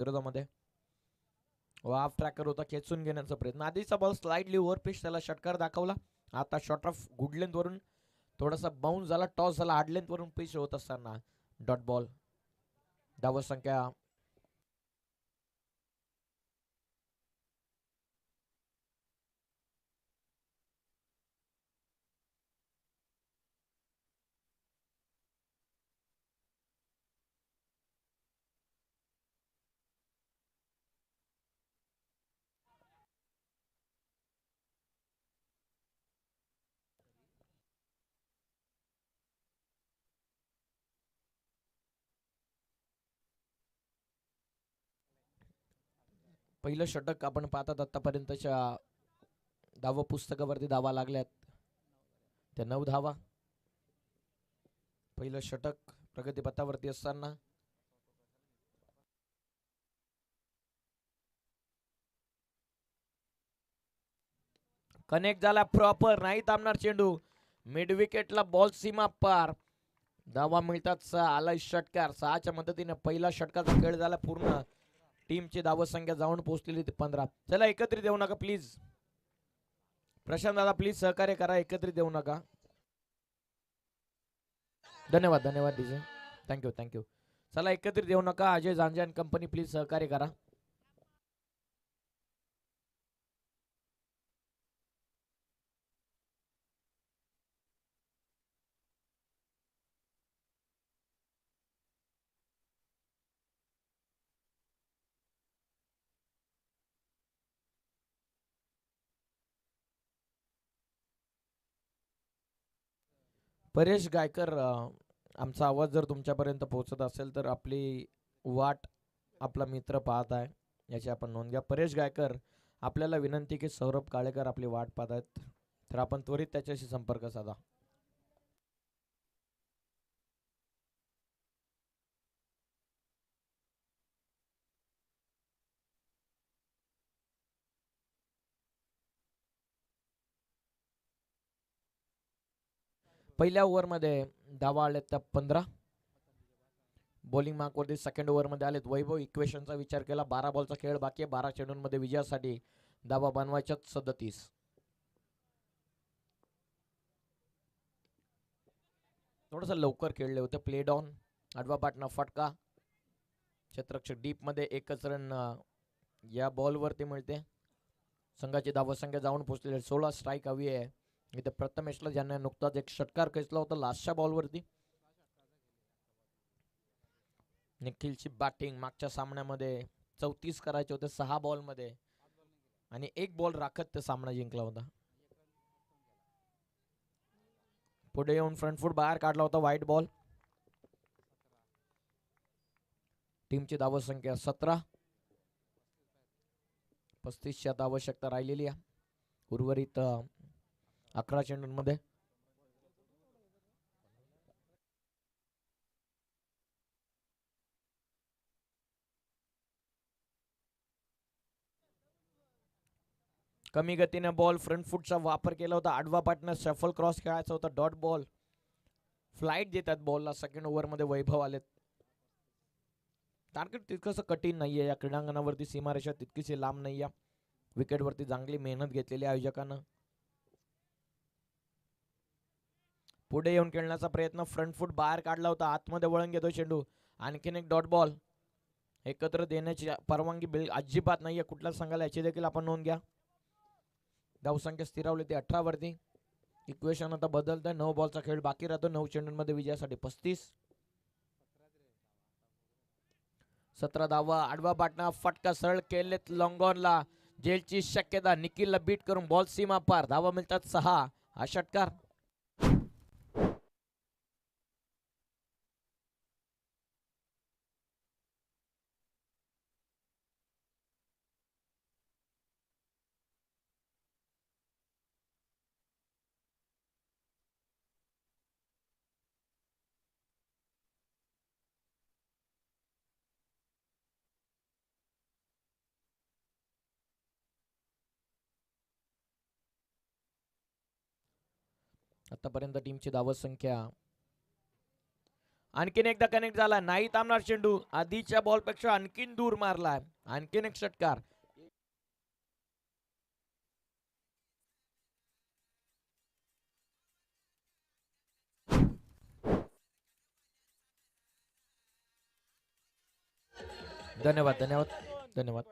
विरोधामध्ये half tracker होता, खेचून घेण्याचा प्रयत्न. आधीचा बॉल स्लाइडली ओव्हर पिच, त्याला षटकार दाखवला. आता शॉर्ट ऑफ गुड लेंथ वरून थोडासा बाउन्स झाला, टॉस झाला, हार्ड लेंथ वरून पिच होत असताना डॉट बॉल. धाव संख्या पहिलं षटक आपण पाहतात आतापर्यंतच्या धाव पुस्तकावरती धावा लागल्यात त्या 9 धावा. पहिलं षटक प्रगतीपथावरती असताना कनेक्ट झाला प्रॉपर, नाही थांबणार चेंडू. मिड विकेटला बॉल सीमा पार. धावा मिळतात 6. आलाय षटकार. 6च्या मदतीने पहिला षटकाचा खेळ झाला पूर्ण. टीमची धाव संख्या जाऊन पोहोचलेली 15. चला एकत्रित येऊ नका प्लीज. प्रशांत दादा प्लीज सहकार्य करा, एकत्रित येऊ नका. धन्यवाद धन्यवाद डीजे, थँक्यू थँक्यू. चला एकत्रित येऊ नका. Ajay Janje and company please सहकार्य करा. परेश गायकर, आमचा आवाज जर तुमच्यापर्यंत पोहोचत असेल तर आपली वाट आपला मित्र पाहत आहे याची आपण नोंद घ्या. परेश गायकर, आपल्याला विनंती की सौरभ काळेकर आपली वाट पाहत आहेत, तर आपण त्वरित त्याच्याशी संपर्क साधा. पहिल्या ओव्हरमध्ये धावा आल्यात त्या 15. बॉलिंग मार्कवरती सेकंड ओव्हरमध्ये आलेत वैभव. इक्वेशनचा विचार केला 12 बॉलचा खेळ बाकी आहे. 12 चेंडूंमध्ये विजयासाठी धावा बनवायच्या 37. थोडंसं लवकर खेळले होते. प्ले डाऊन, आडवा पाटणा फटका, क्षेत्ररक्षक डीप मध्ये एकच रन या बॉलवरती मिळते. संघाची धावा संख्या जाऊन पोहोचलेली 16. स्ट्राईक हवी आहे इथे प्रथमेशला, ज्यांना नुकताच एक षटकार खेचला होता लास्टच्या बॉलवरती. निखिलची बॅटिंग मागच्या सामन्यामध्ये 34 करायचे होते 6 बॉलमध्ये, आणि एक बॉल राखत ते सामना जिंकला होता. पुढे येऊन फ्रंट फूट बाहेर काढला होता, व्हाईट बॉल. टीमची धाव संख्या 17. 35ची आता आवश्यकता राहिलेली आहे उर्वरित 11 चेंडूंमध्ये. कमी गतीने बॉल, फ्रंट फूटचा वापर केला होता. आडवा पाटणं शफल क्रॉस खेळायचा होता. डॉट बॉल, फ्लाईट देतात बॉलला. सेकंड ओव्हरमध्ये वैभव आलेत. टार्गेट तितकंसं कठीण नाहीये या क्रीडांगणावरती, सीमारेषा तितकीशी लांब नाहीये. विकेटवरती चांगली मेहनत घेतलेली आयोजकांना. पुढे येऊन खेळण्याचा प्रयत्न, फ्रंट फूट बाहेर काढला होता, आतमध्ये वळण घेतो चेंडू. आणखीन एक डॉट बॉल. एकत्र देण्याची परवानगी अजिबात नाहीये कुठल्याच संघाला, याची देखील आपण नोंद घ्या. धावसंख्या स्थिरावली ती 18 वरती. इक्वेशन आता बदलत आहे. 9 बॉलचा खेळ बाकी राहतो. 9 चेंडूंमध्ये विजयासाठी 35. 17 धावा. आडवा पाटणा फटका सरळ केलेत लॉंगॉनला. जेलची शक्यता. निखिलला बीट करून बॉल सीमा पार. धावा मिळतात 6. हा षटकार. आतापर्यंत टीमची धावत संख्या आणखीन एकदा कनेक्ट झाला, नाही थांबणार चेंडू. आधीच्या बॉल पेक्षा आणखीन दूर मारलाय. आणखीन एक षटकार. धन्यवाद धन्यवाद धन्यवाद.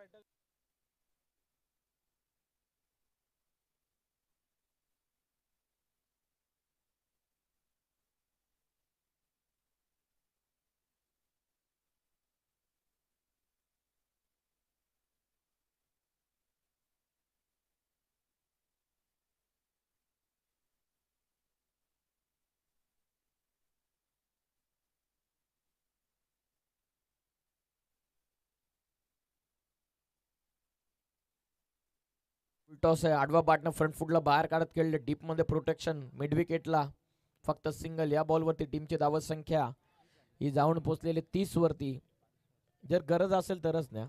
टॉस आहे. आडवा बाटनं फ्रंट फुटला बाहेर काढत खेळले. डीप मध्ये प्रोटेक्शन मिड विकेटला फक्त सिंगल. या बॉलवरती टीमची धावत संख्या ही जाऊन पोहोचलेली 30 वरती. जर गरज असेल तरच न्या.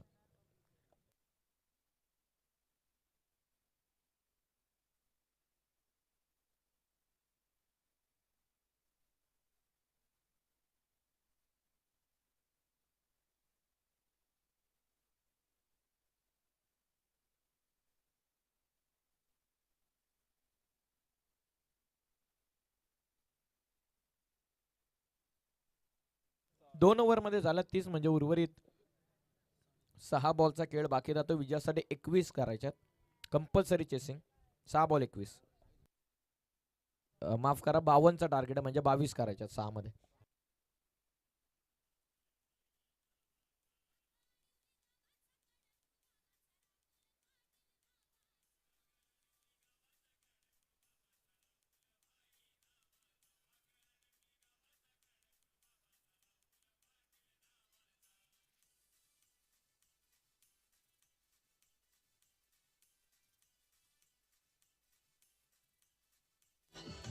दोन ओव्हर मध्ये झाला 30, म्हणजे उर्वरित 6 बॉलचा खेळ बाकी राहतो. विजयासाठी 21 करायच्यात. Compulsory chasing. 6 बॉल 21. माफ करा, 52चा टार्गेट म्हणजे 22 करायच्यात 6 मध्ये.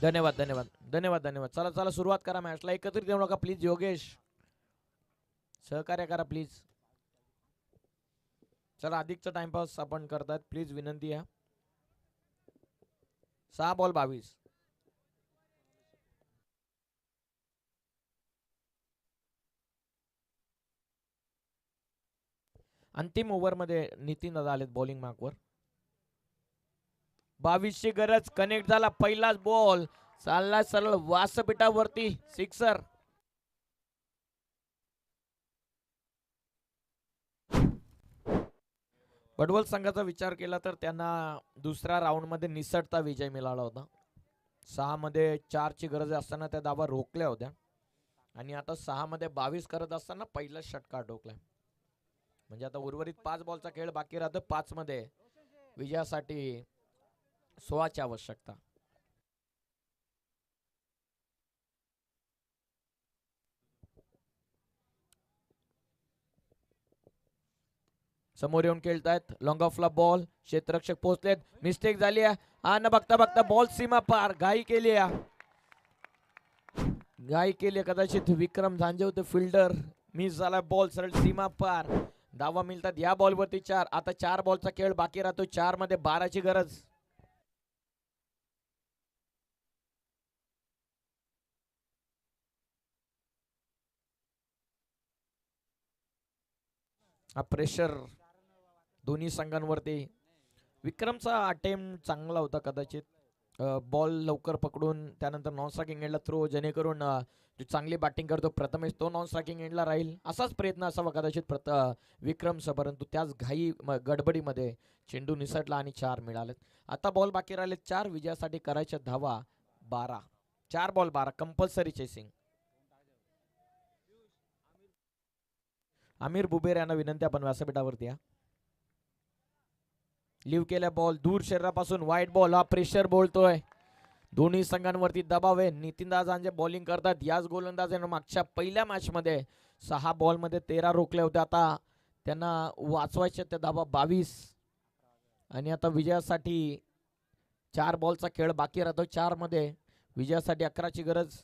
धन्यवाद धन्यवाद धन्यवाद धन्यवाद. चला चला सुरुवात करा मॅचला. एकत्रित येऊ नका प्लीज. योगेश सहकार्य करा प्लीज. चला अधिकचा टाइमपास आपण करतात प्लीज, विनंती आहे. 6 बॉल 22. अंतिम ओव्हर मध्ये नितीन दादा आलेत बॉलिंग मार्कवर. 22 ची गरज. कनेक्ट झाला पहिलाच बॉल. चालला सरळ व्यासपीठावरती सिक्सर. पडवल संघाचा विचार केला तर त्यांना दुसऱ्या राऊंड मध्ये निसटता विजय मिळाला होता. 6 मध्ये 4 ची गरज असताना त्या धावा रोखल्या होत्या आणि आता 6 मध्ये 22 करत असताना पहिला षटकार ठोकलाय. म्हणजे आता उर्वरित 5 बॉलचा खेळ बाकी राहतो. 5 मध्ये विजयासाठी 16 ची आवश्यकता. समोर येऊन खेळतायत. लॉंग ऑफला बॉल. क्षेत्ररक्षक पोहोचलेत. मिस्टेक झाली आहे. न बघता बघता बॉल सीमा पार. घाई केली आहे. घाई केली कदाचित विक्रम झांजे होते फिल्डर. मिस झाला बॉल. सरळ सीमा पार. धावा मिळतात या बॉलवरती 4. आता 4 बॉलचा खेळ बाकी राहतो. 4 मध्ये 12 ची गरज. हा प्रेशर दोन्ही संघांवरती. विक्रमचा अटेम्प्ट चांगला होता. कदाचित बॉल लवकर पकडून त्यानंतर नॉन स्ट्रायकिंग एंडला थ्रो, जेणेकरून जो चांगली बॅटिंग करतो प्रथमेश तो नॉन स्ट्रायकिंग एंडला राहील असाच प्रयत्न असावा कदाचित विक्रमचा. परंतु त्याच घाई गडबडीमध्ये चेंडू निसटला आणि 4 मिळालेत. आता बॉल बाकी राहिले 4. विजयासाठी करायच्या धावा 12. 4 ball 12. Compulsory chasing. Aamir Buber यांना विनंती आपण व्यासपीठावरती या. लिव्ह केल्या बॉल दूर शरीरापासून वाईट बॉल. हा प्रेशर बोलतोय. दोन्ही संघांवरती दबाव आहे. नितीन दादांचे बॉलिंग करतात. याच गोलंदाजांना मागच्या पहिल्या मॅच मध्ये 6 बॉल मध्ये 13 रोखले होते. आता त्यांना वाचवायचे त्या धावा 22 आणि आता विजयासाठी 4 बॉलचा खेळ बाकी राहतो. 4 मध्ये विजयासाठी 11 ची गरज.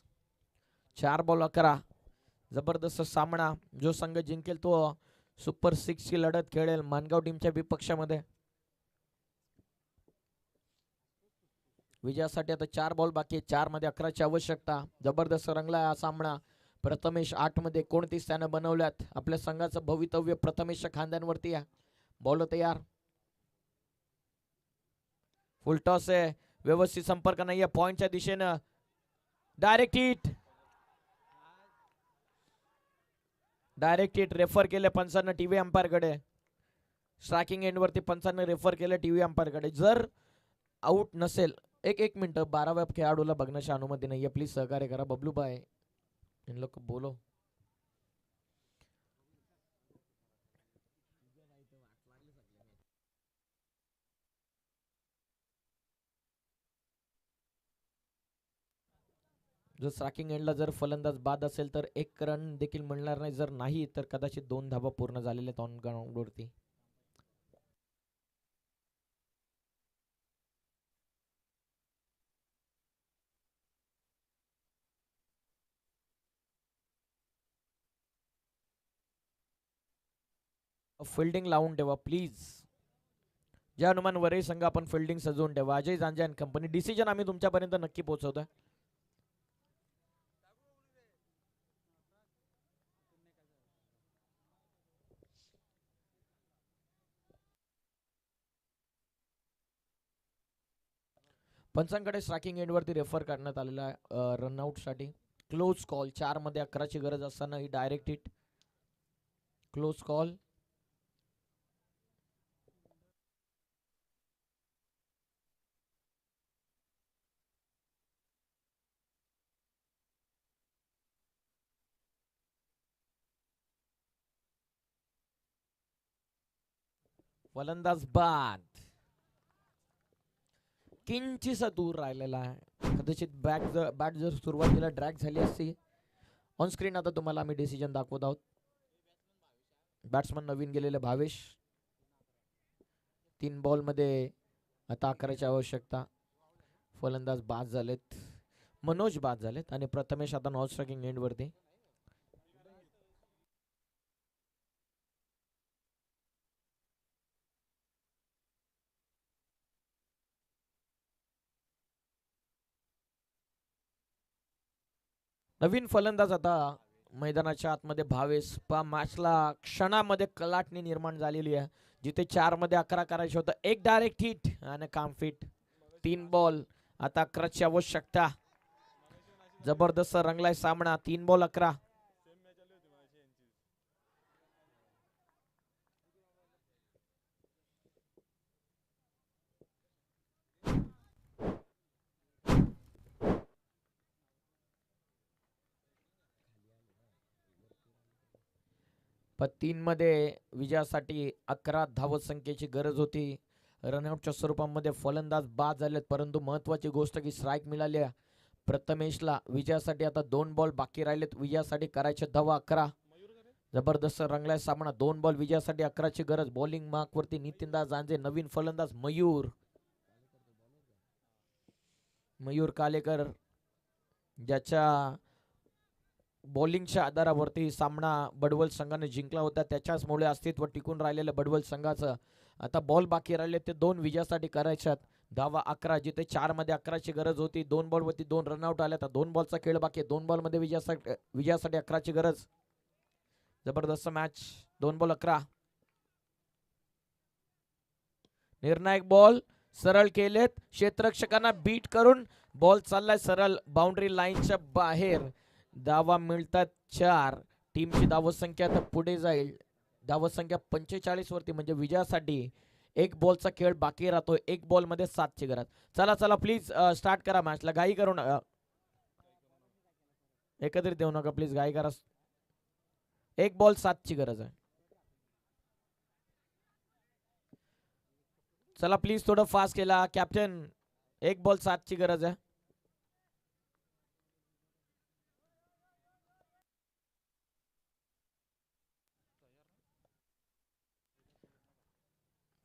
4 बॉल 11. जबरदस्त सामना. जो संघ जिंकेल तो सुपर 6 ची लढत खेळेल मानगाव टीमच्या विपक्षामध्ये. विजयासाठी आता 4 बॉल बाकी. 4 मध्ये 11 ची आवश्यकता. जबरदस्त रंगला हा सामना. प्रथमेश 8 मध्ये 29 स्थानं बनवल्यात. आपल्या संघाचं भवितव्य प्रथमेशच्या खांद्यांवरती आहे. बॉल तयार, फुल टॉस आहे, व्यवस्थित संपर्क नाहीये पॉइंटच्या दिशेनं. Direct hit, direct hit refer केले पंचांना टीव्ही अंपायर कडे. स्ट्रायकिंग एंड वरती पंचांना रेफर केले टीव्ही अंपायर कडे. जर आउट नसेल, एक मिनिट, 12व्या खेळाडूला बघण्याची अनुमती नाहीये. प्लीज सहकार्य करा. बबलू भाई इन लोग को बोलो. जर स्ट्रायकिंग एंडला जर फलंदाज बाद असेल तर 1 रन देखील मिळणार नाही. जर नाही तर कदाचित 2 धावा पूर्ण झालेल्या आहेत ऑन ग्राउंड वरती. फिल्डिंग लावून ठेवा प्लीज. ज्या अनुमान वरही संघ आपण फिल्डिंग सजवून ठेवा. Ajay Janje and company. Decision आम्ही तुमच्यापर्यंत नक्की पोहोचवतोय. पंचांकडे स्ट्रायकिंग एंड वरती रेफर करण्यात आलेला आहे रनआउट साठी. Close call. 4 मध्ये 11ची गरज असताना ही डायरेक्ट हिट. Close call. फलंदाज बाद. किंचिसा दूर राहिलेला आहे. कदाचित बॅट जर सुरुवातीला ड्रॅग झाली असती. ऑन स्क्रीन आता तुम्हाला आम्ही डिसिजन दाखवत आहोत. बॅट्समन नवीन गेलेले भावेश. 3 बॉल मध्ये आता 11ची आवश्यकता. फलंदाज बाद झालेत. मनोज बाद झालेत आणि प्रथमेश आता नॉन स्ट्रायकिंग एंड वरती. नवीन फलंदाज आता मैदानाच्या आतमध्ये भावेश. मॅचला क्षणामध्ये कलाटणी निर्माण झालेली आहे. जिथे 4 मध्ये 11 करायचे होतं. एक डायरेक्ट हिट आणि काम फिट. 3 बॉल आता 11ची आवश्यकता. जबरदस्त रंगलाय सामना. 3 बॉल 11. पण 3 मध्ये विजयासाठी 11 धावत संख्येची गरज होती. रनआउटच्या स्वरूपामध्ये फलंदाज बाद झालेत. परंतु महत्वाची गोष्ट की स्ट्राईक मिळाली प्रथमेशला. विजयासाठी आता 2 बॉल बाकी राहिलेत. विजयासाठी करायचे धावा 11. जबरदस्त रंगलाय सामना. 2 बॉल विजयासाठी 11ची गरज. बॉलिंग मार्क वरती नितीनदास जांजे. नवीन फलंदाज मयूर कालेकर, ज्याच्या बॉलिंगच्या आधारावरती सामना बडवल संघाने जिंकला होता. त्याच्याचमुळे अस्तित्व टिकून राहिलेलं बडवल संघाचं. आता बॉल बाकी राहिले ते 2 विजयासाठी करायच्यात. धावा 11. जिथे 4 मध्ये 11ची गरज होती. 2 बॉल वरती 2 रनआउट आले. आता 2 बॉलचा खेळ बाकी. 2 बॉल मध्ये विजयासाठी 11ची गरज. जबरदस्त मॅच. 2 बॉल 11. निर्णायक बॉल सरळ केलेत. क्षेत्ररक्षकांना बीट करून बॉल चाललाय सरळ बाउंड्री लाईनच्या बाहेर. धावा मिळतात 4. टीमची धावसंख्या आता पुढे जाईल. धावसंख्या 45 वरती. म्हणजे विजयासाठी 1 बॉलचा खेळ बाकी राहतोय. 1 बॉल मध्ये 7ची गरज. चला प्लीज स्टार्ट करा मॅचला. घाई करू नका. एकत्रित देऊ नका प्लीज. घाई करा. 1 बॉल 7ची गरज आहे. चला प्लीज थोडं फास्ट केला कॅप्टन. 1 बॉल 7ची गरज आहे.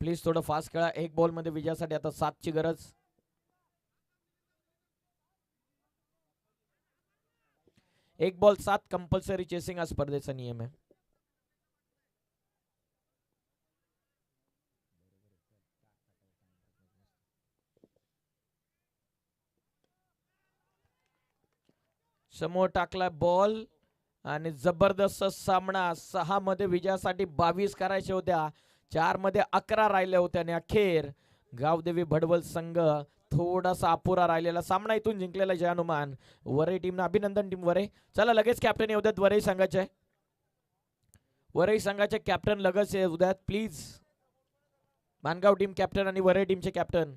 प्लीज थोडं फास्ट खेळा. 1 बॉल मध्ये विजयासाठी आता 7ची गरज. 1 बॉल 7 कंपल्सरी चेसिंग हा स्पर्धेचा नियम आहे. समोर टाकला बॉल आणि जबरदस्त सामना 6 मध्ये विजयासाठी 22 करायच्या होत्या, 4 मध्ये 11 राहिल्या होत्या आणि अखेर गावदेवी भडवल संघ थोडासा अपुरा राहिलेला सामना इथून जिंकलेला जय हनुमान. वरई टीमनं अभिनंदन टीम वरई. चला लगेच कॅप्टन येऊ द्यात वरई संघाचे. वरई संघाचे कॅप्टन लगेच येऊ द्यात प्लीज. मानगाव टीम कॅप्टन आणि वरई टीमचे कॅप्टन.